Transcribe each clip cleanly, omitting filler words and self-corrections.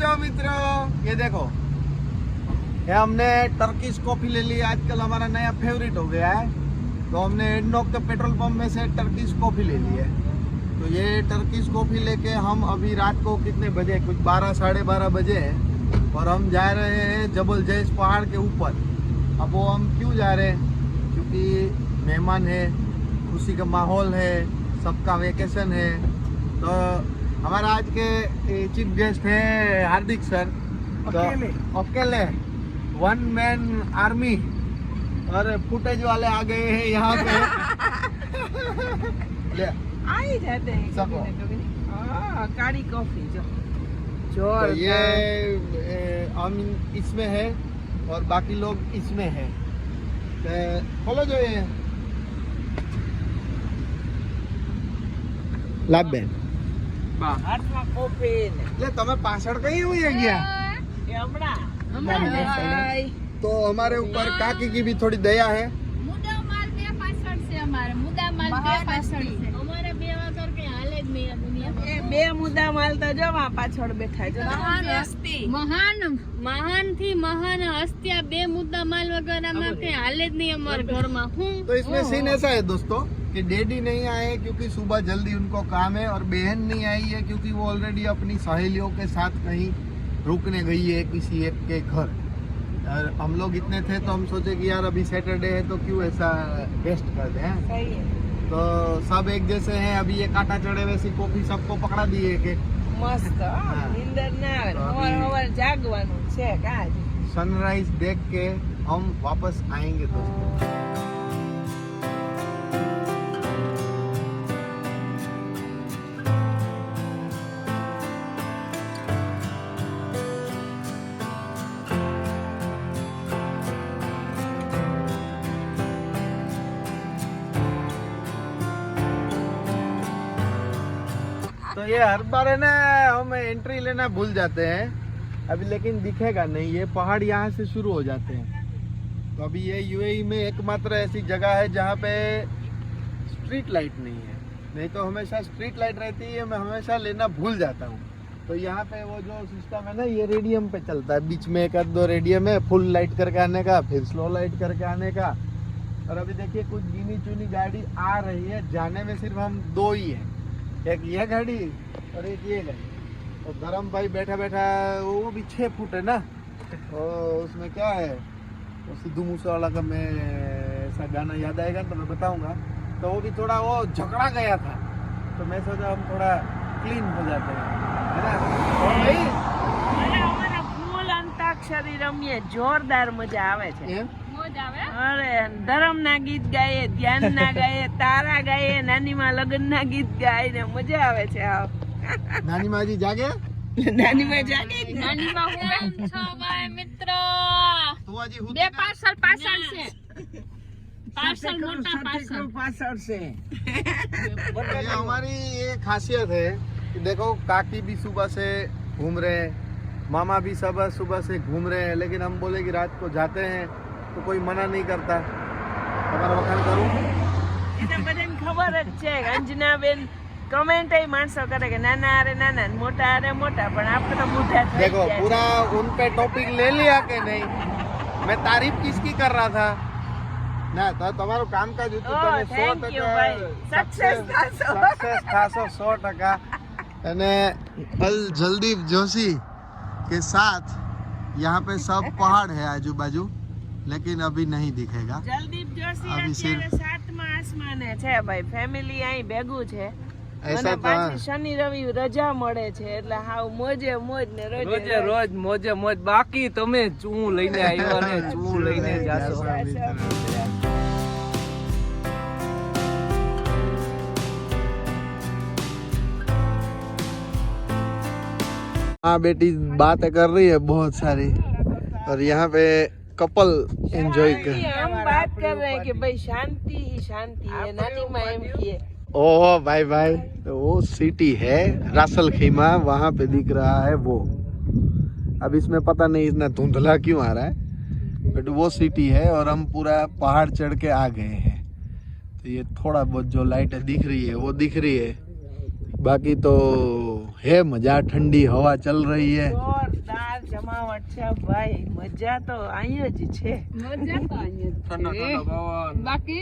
हो मित्रों, ये देखो, ये हमने टर्किश कॉफी ले ली। आजकल हमारा नया फेवरेट हो गया है, तो हमने एडनॉक के पेट्रोल पंप में से टर्किश कॉफी ले ली है। तो ये टर्किश कॉफी लेके हम अभी रात को कितने बजे, कुछ 12 साढ़े 12 बजे हैं, और हम जा रहे हैं जबल जैस पहाड़ के ऊपर। अब वो हम क्यों जा रहे हैं? क्योंकि मेहमान है, खुशी का माहौल है, सबका वेकेशन है। तो हमारा आज के चीफ गेस्ट है हार्दिक सर। तो अकेले वन मैन आर्मी और फुटेज वाले आ गए हैं यहाँ पे। ले आ ही जाते हैं सबको। काली कॉफी जो तो ये हम इसमें है और बाकी लोग इसमें है। तो खोलो जो ये લાભ બેન, હાથમાં કોફી ને એટલે તમે પાછળ કઈ हुई है क्या? એ હમણાં तो हमारे ऊपर काकी की भी थोड़ी दया है। मुद्दा माल બે પાછળ છે અમારે, મુદ્दा માલ બે પાછળ છે અમારે બે વગર કઈ હાલે જ નહીં આ દુનિયા. એ બે મુદ્દા માલ તો જવા પાછળ બેઠા છે. મહાન હસ્તી, મહાન થી મહાન હસ્ત્યા બે મુદ્દા માલ વગર આમાં કઈ હાલે જ નહીં અમારા ઘરમાં. હું तो इसमें सीन ऐसा है दोस्तों कि डैडी नहीं आए क्योंकि सुबह जल्दी उनको काम है, और बहन नहीं आई है क्योंकि वो ऑलरेडी अपनी सहेलियों के साथ कहीं रुकने गई है किसी एक के घर। और हम लोग इतने थे तो हम सोचे कि यार अभी सैटरडे है तो क्यों ऐसा वेस्ट कर दें हैं? સહી હે. तो सब एक जैसे हैं। अभी ये कांटा चढ़े वैसी कॉफी सबको पकड़ा दिए कि મસ્ત નીંદર ના આવે. સવાર સવાર જાગવાનું છે કાજ. सनराइज देख के हम वापस आएंगे दोस्तों। तो ये हर बार है ना, हम एंट्री लेना भूल जाते हैं अभी, लेकिन दिखेगा नहीं। ये पहाड़ यहाँ से शुरू हो जाते हैं। तो अभी ये यूएई में एकमात्र ऐसी जगह है जहाँ पे स्ट्रीट लाइट नहीं है, नहीं तो हमेशा स्ट्रीट लाइट रहती है, मैं हमेशा लेना भूल जाता हूँ। तो यहाँ पे वो जो सिस्टम है ना, ये रेडियम पे चलता है। बीच में एक आध दो रेडियम है, फुल लाइट करके आने का, फिर स्लो लाइट करके आने का। और अभी देखिए कुछ गिनी चुनी गाड़ी आ रही है, जाने में सिर्फ हम दो ही है, एक ये गाड़ी और एक ये गाड़ी। तो धर्म भाई बैठा बैठा, वो भी 6 फुट है ना, और उसमें क्या है, वो सिद्धू मूसेवाला का मैं ऐसा गाना याद आएगा तो मैं बताऊंगा। तो वो भी थोड़ा वो झगड़ा गया था, तो मैं सोचा हम थोड़ा क्लीन हो जाते हैं, है ना? और भाई અરે અમારા ફૂલ અંતાક્ષરી રમીએ, જોરદાર મજા આવે છે. એમ? મોજ આવે. અરે ધરમ ના ગીત ગાઈએ, ધ્યાન ના ગાઈએ, તારા ગાઈએ, નાની માં લગ્ન ના ગીત ગાય ને મજા આવે છે. નાની માજી જાગે? નાની માં જાગે જ ને. નાની માં હું કેમ છો ભાઈ મિત્રો? તું હજી હું બે પાછળ પાછળ છે. પાછળ મોટા પાછળ. પાછળ છે. ये हमारी ये खासियत है कि देखो, काकी भी सुबह से घूम रहे हैं, मामा भी सुबह सुबह से घूम रहे हैं, लेकिन हम बोले कि रात को जाते हैं तो कोई मना नहीं करता। તમારા વખાણ કરું? એને બધાને ખબર જ છે કે અંજનાબેન કમેન્ટ એ માણસો કરે કે નાના અરે નાના ને મોટા અરે મોટા, પણ આપણે તો મોટા થઈ देखो ગયા पूरा उन पे टॉपिक ले लिया कि नहीं? मैं तारीफ किसकी कर रहा था ना, तो તમારું કામકાજ હતું, Oh, તમે thank you, ભાઈ. 100% Success થાશો. सक्सेस થાશો 100%। અને અલ જલદીપ જોશી के साथ यहाँ पे सब पहाड़ है आजू बाजू, लेकिन अभी नहीं दिखेगा। છે. જલદીપ જોશી આવી અત્યારે સિર્ફ- 7મા આસમાને છે ભાઈ. ફેમિલી અહીં ભેગું છે ऐसा અને तो પાછી શનિ રવિ રજા મળે છે, એટલે હાવ મોજે મોજ ને રોજે રોજ મોજે મોજ. બાકી તમે ચૂ લઈને આવ્યા ને ચૂ લઈને જાશો. हाँ बेटी बातें कर रही है बहुत सारी, और यहाँ पे कपल एंजॉय कर। हम बात कर रहे हैं कि भाई शांति ही शांति है. नानी माँ एम किए ओह भाई भाई, तो वो सिटी है रासल खीमा, वहाँ पे दिख रहा है वो। अब इसमें पता नहीं इतना धुंधला क्यों आ रहा है, बट वो सिटी है और हम पूरा पहाड़ चढ़ के आ गए हैं। तो ये थोड़ा बहुत जो लाइटें दिख रही है वो दिख रही है, बाकी तो है मजा, ठंडी हवा चल रही है। જમાવટ છે ભાઈ, મજા તો અહીં જ છે. મજા તો અહીંયા જ છે. બાકી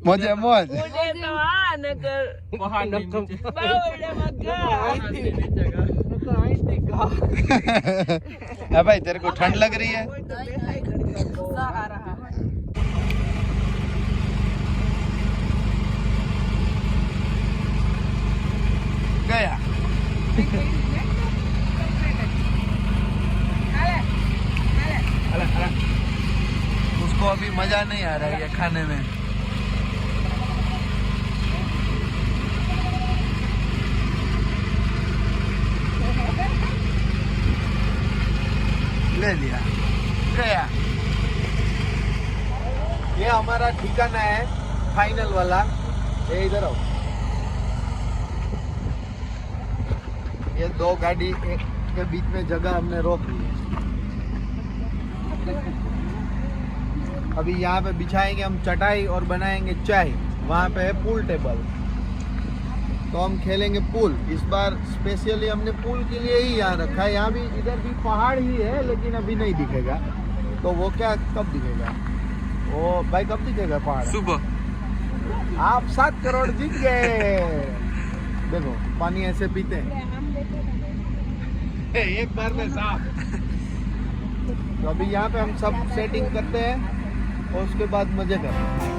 મોજે મોજ. ઉડે તો આ નગર બાવળામાં ગા. हाँ भाई तेरे को ठंड लग रही है? गया. उसको अभी मजा नहीं आ रहा है ये खाने में. ले लिया, गया. ये हमारा ठिकाना है फाइनल वाला. ये इधर आओ. ये दो गाड़ी के बीच में जगह हमने रोक ली है. अभी यहाँ पे बिछाएंगे हम चटाई और बनाएंगे चाय. वहाँ पे है पूल टेबल, तो हम खेलेंगे पूल. इस बार स्पेशली हमने पूल के लिए ही यहाँ रखा है. यहाँ भी इधर भी पहाड़ ही है लेकिन अभी नहीं दिखेगा. तो वो क्या कब दिखेगा? वो भाई कब दिखेगा पहाड़? सुबह. आप 7 करोड़ जीत गए. देखो पानी ऐसे पीते हैं एक बार में साफ. तो अभी यहाँ पे हम सब सेटिंग करते हैं और उसके बाद मजे करते हैं.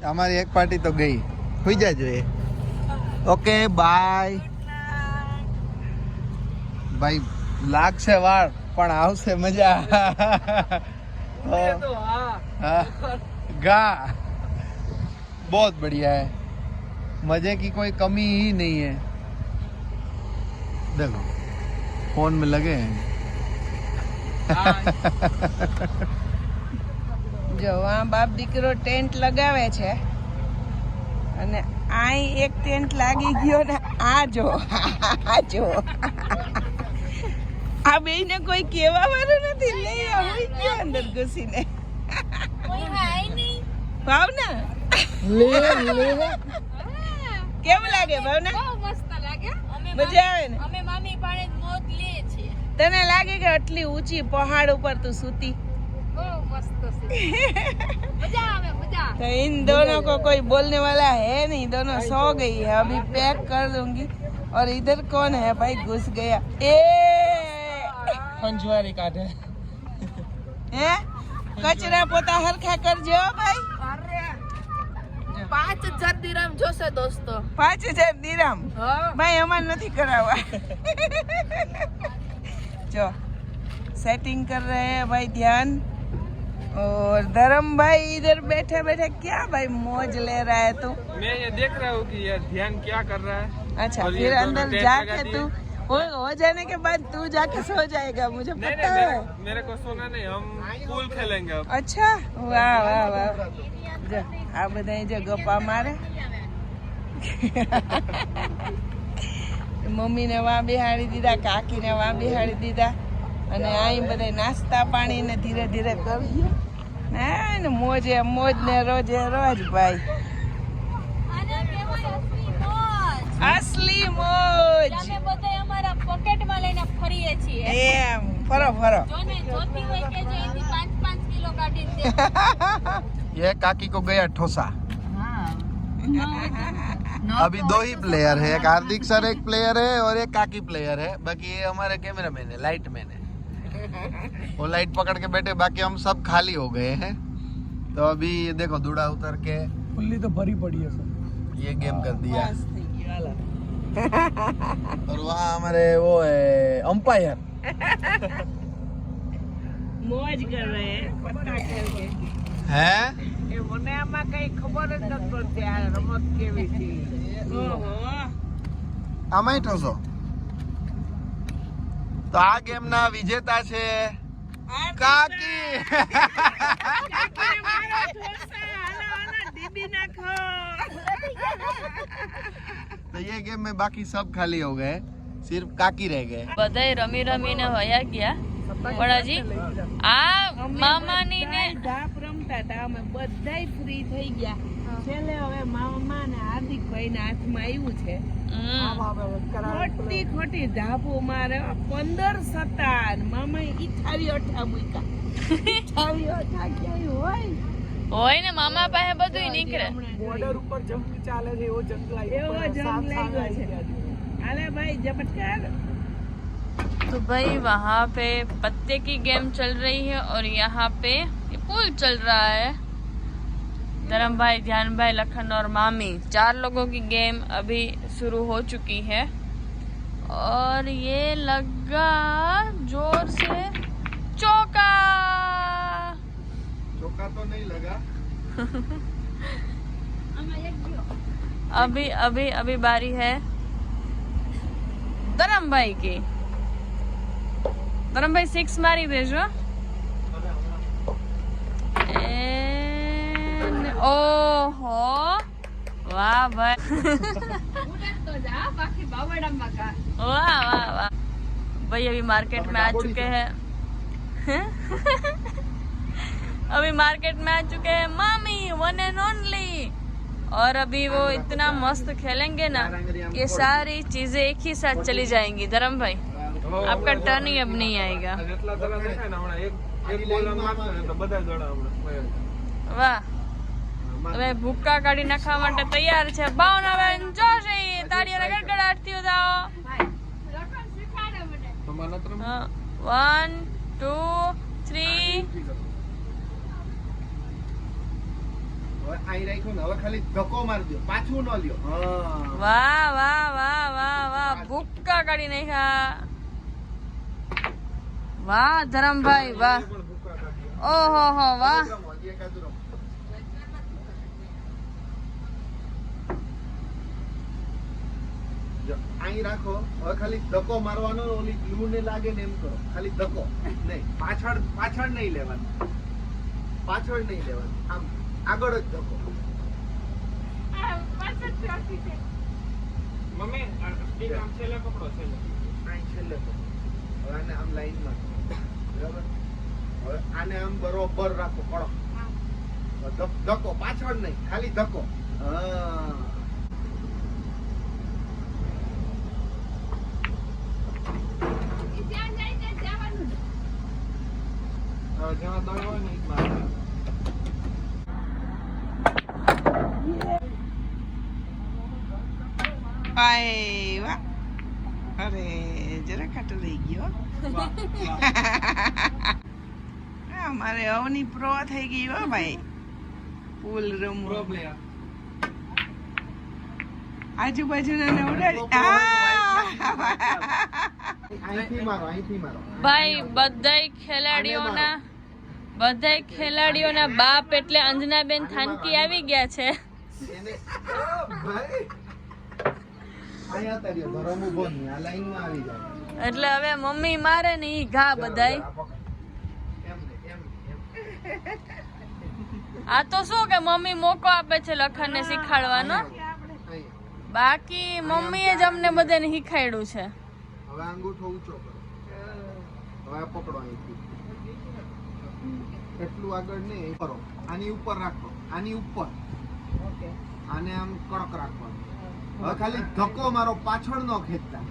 हमारी एक पार्टी तो गई. हुई जा જોઈએ. Okay bye. भाई लागશે વાળ પણ આવશે મજા. तो हाँ. गा बहुत बढ़िया है. मजे की कोई कमी ही नहीं है. देखो फोन में लगे हैं. જો આ બાપ દીકરો ટેન્ટ લગાવે છે અને આઈ એક ટેન્ટ લાગી ગયો ને આ જો આ બેયને કોઈ કહેવા વાળું નથી. લે આવી ગયો અંદર ઘૂસીને. ભાવના કેમ લાગે ભાવના? બહુ મસ્ત લાગે. મજા આવે ને? અમે મામી પાણે મોજ લઈએ છીએ. તને લાગે કે આટલી ઊંચી પહાડ ઉપર તું સૂતી? બહુ મસ્ત છે. મજા આવે મજા. तो इन दोनों को कोई बोलने वाला है नहीं. दोनों सो गई है. अभी पैक कर दूंगी. और इधर कौन है भाई? घुस गया. ए पंचवारी काटे. है कचरा पोता हरखा कर जो भाई. 5000 દિરહમ જોશે દોસ્તો. 5000 दिरहम भाई हमार नहीं करावा. जो सेटिंग कर रहे हैं भाई ध्यान. और धर्म भाई इधर बैठे बैठे क्या भाई मौज ले रहा है तू? मैं ये देख रहा हूँ कि यार ध्यान क्या कर रहा है. अच्छा और ये फिर दोनों अंदर टेंट जाके लगा तू हो जाने के बाद तू जाके सो जाएगा. मुझे नहीं पता नहीं है. मेरे को सोना नहीं. हम पूल खेलेंगे अब. अच्छा वाह वाह वाह. जो आ બધા જો ગપ્પા મારે. મમ્મીને વા બેહાડી દીધા, કાકીને વા બેહાડી દીધા અને અહીં બધા નાસ્તા પાણી ને ધીરે ધીરે કરીએ ને મોજે મોજ ને રોજે રોજ ભાઈ. આને કહેવાય અસલી મોજ. અસલી મોજ. અમે બધા અમારા પોકેટમાં લઈને ફરીએ છીએ. એમ ફરો ફરો. જોને જોતી હોય કે જે એથી 5-5 કિલો કાઢીને દે. ये काकी को गया ठोसा. अभी 2 ही प्लेयर है. एक हार्दिक सर एक प्लेयर है और एक काकी प्लेयर है. बाकी ये हमारे कैमरा मैन है, लाइट मैन है. वो लाइट पकड़ के बैठे. बाकी हम सब खाली हो गए हैं. तो अभी ये देखो दूड़ा उतर के फुल्ली तो भरी पड़ी है सब. ये गेम कर दिया. और वहाँ हमारे वो है अंपायर. મોજ કર रहे हैं પત્તા ખેલ के. हैं એ મને આમાં કઈ ખબર જ નથી પડતી આ રમત કેવી છે. ઓહો આમાંય ઠોસો. તો આ ગેમ ના વિજેતા છે કાકી કાકીને મારો ઢોસા. હાલો, હાલો, ડીબી નાખો. तो ये गेम में बाकी सब खाली हो गए, सिर्फ काकी रह गए. બધાય રમી રમીને વયા ગયા પણ હજી આ મામાની ને ધાપ રમતા હતા અમે બધાય ફ્રી થઈ ગયા. છેલ્લે હવે મામા ને હાર્દિકભાઈ ના હાથમાં આવ્યું છે. ખોટી ખોટી ધાપો મારે 15 સત્તા મામા ઈઠાવી અઠા મૂક્યા. ઈઠાવી અઠા ક્યાંય હોય હોય ને મામા પાસે બધું નીકળે. બોર્ડર ઉપર જંગ ચાલે છે એવો જંગ એવો જંગ લાગ્યો છે. હાલે ભાઈ ઝપટકાર. तो भाई वहाँ पे पत्ते की गेम चल रही है और यहाँ पे ये पुल चल रहा है. धर्म भाई, ध्यान भाई, लखन और मामी 4 लोगों की गेम अभी शुरू हो चुकी है और ये लगा जोर से चौका. चौका तो नहीं लगा. अभी अभी अभी बारी है धर्म भाई की. ધરમ ભાઈ 6 મારી દેજો. ઓહો વાહ ભાઈ. वाह वाह वाह भाई. अभी मार्केट में आ चुके हैं. अभी मार्केट में आ चुके हैं मामी, वन एंड ओनली. और अभी वो इतना मस्त खेलेंगे ना कि सारी चीजें एक ही साथ चली जाएंगी. धर्म भाई आपका टर्न ही अब नहीं आएगा. વાહ. હવે ભૂક્કા કાઢી નાખવા માટે તૈયાર છે ભાવનાબેન જોશી. તાળીઓના ગડગડાટથી જાઓ. 1 2 3. હવે આઈ રાખ્યો ને, હવે ખાલી ધક્કો મારજો, પાછું ન લ્યો. વાહ વાહ વાહ વાહ વાહ. ભૂક્કા કાઢી નાખ્યા. વાહ ધરમભાઈ વાહ. ઓહો હો વાહ. અહીં રાખો. હવે ખાલી ધક્કો મારવાનો, ઓલી ગ્લુ ને લાગે ને એમ કરો. ખાલી ધક્કો નહીં, પાછળ પાછળ નહીં લેવાનું, પાછળ નહીં લેવાનું, આમ આગળ જ ધક્કો. મમ્મી સ્ટીક આમ છેલ્લે પકડો, છેલ્લે અહીં છેલ્લે પકડો. હવે આને આમ લાઈનમાં બરાબર. હવે આને આમ બરોબર રાખો, કડક. ધક્કો પાછળ નહીં, ખાલી ધક્કો. હા. જ્યાં દળ હોય ને વાહ. અરે જરા ખાટું રહી ગયો. મારે અવની પ્રો થઈ ગઈ હો ભાઈ. પુલ રમવું, આજુબાજુના ઉડાડી. અહીંથી મારો, અહીંથી મારો. ભાઈ બધાય ખેલાડીઓના બાપ એટલે અંજનાબેન થાનકી આવી ગયા છે. એને ભાઈ અહીંયા તર્યો ધરમ ઉભો નહીં, આ લાઈનમાં આવી જાય. એટલે હવે મમ્મી મારે ને ઈ ઘા બધાય. આ તો શું કે મમ્મી મોકો આપે છે લખનને શીખવાડવાનો, બાકી મમ્મીએ જ અમને બધાને શીખવાડ્યું છે. હવે અંગૂઠો ઊંચો કરો. હવે પકડો અહીંથી. એટલું આગળ નહીં કરો, આની ઉપર રાખો, આની ઉપર. આને આમ કડક રાખવાનું. હવે ખાલી ધક્કો મારો, પાછળ નો ખેંચતા.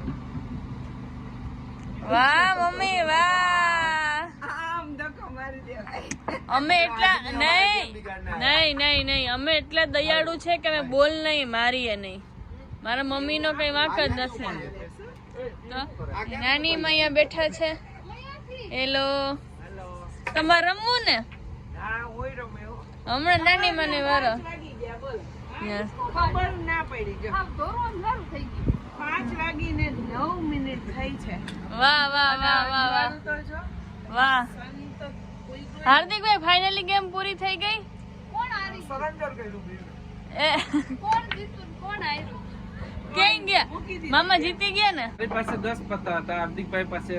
વાહ મમ્મી વાહ. આમ ધક્કો મારી દેવાય. અમે એટલા નહીં અમે એટલા દયાળુ છે કે અમે બોલ નહીં મારીએ નહીં. મારા મમ્મી નો કઈ વાંક જ નથી. નાની માં અહીંયા બેઠા છે. હેલો, તમારે રમવું ને? હમણાં નાની મને વારો. ખબર ના પડી. જો 5 વાગીને 9 મિનિટ થઈ છે. વાહ વાહ વાહ વાહ વાહ તો જો વાહ. હાર્દિકભાઈ ફાઇનલી ગેમ પૂરી થઈ ગઈ. ક્યાં ગયા? મામા જીતી ગયા ને? મારી પાસે 10 પત્તા હતા, હાર્દિકભાઈ પાસે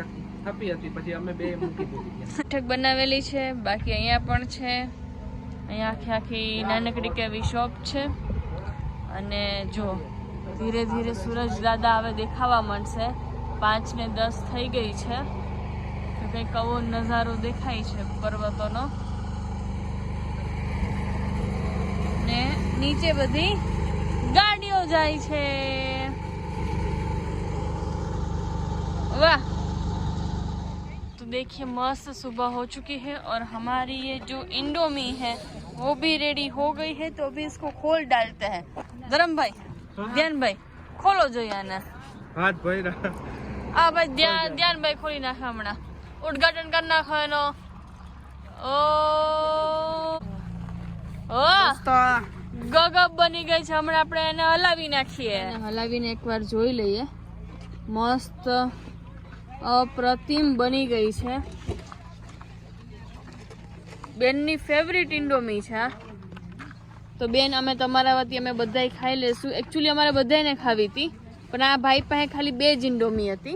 થપી હતી પછી અમે બે મૂકી દીધી. બેઠક બનાવેલી છે, બાકી અહીંયા પણ છે. અહીંયા આખી આખી નાનકડી કેવી શોપ છે. અને જો ધીરે ધીરે સૂરજ દાદા હવે દેખાવા માંડશે. 5:10 થઈ ગઈ છે તો કંઈક આવો નજારો દેખાય છે પર્વતોનો. ને નીચે બધી गाड़ियों जाई छे. वाह, तो देखिए मस्त सुबह हो चुकी है और हमारी ये जो इंडोमी है वो भी रेडी हो गई है. तो अभी इसको खोल डालते हैं. धर्म भाई, ध्यान भाई खोलो जो याना हाथ भाई रहा आ भाई ध्यान भाई खोली नाखे हमणा उद्घाटन कर नाखो एनो. ओ ગગબ બની ગઈ છે. હમણાં આપણે એને હલાવી નાખીએ. હલાવીને એકવાર જોઈ લઈએ. મસ્ત અપ્રતિમ બની ગઈ છે. બેનની ફેવરિટ ઇન્ડોમી છે. તો બેન અમે તમારા વતી અમે બધાય ખાઈ લેશું. એકચ્યુઅલી અમારે બધાને ખાવી હતી પણ આ ભાઈ પાસે ખાલી 2 જ ઇન્ડોમી હતી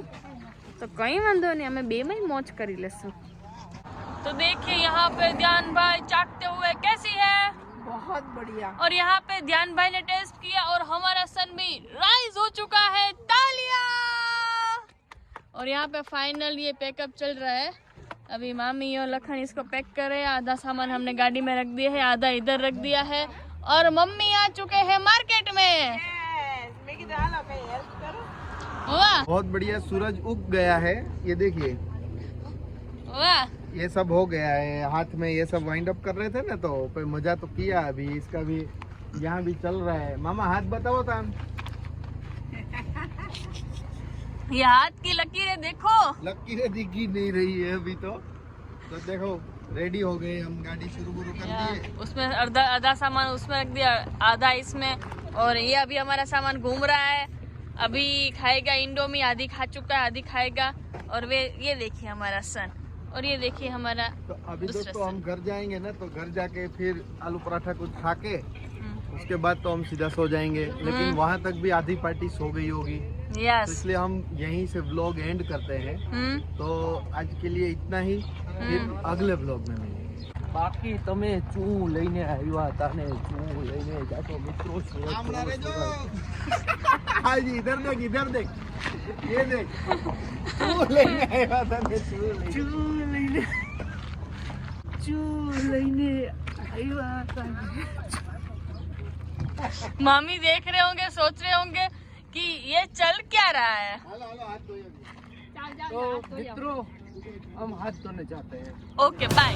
તો કંઈ વાંધો નહીં, અમે 2માં મોજ કરી લેશું. तो देखिए यहाँ पे ध्यान भाई चाटते हुए कैसी है. बहुत बढ़िया. और यहाँ पे ध्यान भाई ने टेस्ट किया और हमारा सन भी राइज हो चुका है. तालियां. और यहाँ पे फाइनल ये पैकअप चल रहा है. अभी मामी और लखन इसको पैक कर रहे हैं. आधा सामान हमने गाड़ी में रख दिया है, आधा इधर रख दिया है. और मम्मी आ चुके हैं मार्केट में. मैं की दाल अब हेल्प करो. वाह बहुत बढ़िया. सूरज उग गया है, ये देखिए. वाह, ये सब हो गया है. हाथ में ये सब वाइंड अप कर रहे थे ना, तो पे मजा तो किया. अभी इसका भी यहाँ भी चल रहा है. मामा हाथ बताओ था. ये हाथ की लकीरें देखो. लकीरें दिखी नहीं रही है अभी तो देखो रेडी हो गए हम. गाड़ी शुरू कर दिए. उसमें आधा सामान उसमें रख दिया, आधा इसमें. और ये अभी हमारा सामान घूम रहा है. अभी खाएगा इंडोमी, आधी खा चुका है, आधी खाएगा. और वे ये देखिए हमारा सन, और ये देखिए हमारा तो अभी दूसरा दोस्तों हम घर जाएंगे ना, तो घर जाके फिर आलू पराठा कुछ खा के उसके बाद तो हम सीधा सो जाएंगे. लेकिन वहाँ तक भी आधी पार्टी सो गई होगी, तो यस. इसलिए हम यहीं से व्लॉग एंड करते हैं. तो आज के लिए इतना ही. फिर अगले व्लॉग में मिलेंगे. બાકી તમે ચૂ લઈને આવ્યા હતા ને ચૂ લઈને જાતો મિત્રો. आज इधर देख ये देख. तू लेने आया था मैं चू लेने आया था. मामी देख रहे होंगे, सोच रहे होंगे कि ये चल क्या रहा है. हाथ धोइए. તો મિત્રો हम हाथ धोने जाते हैं. Okay bye.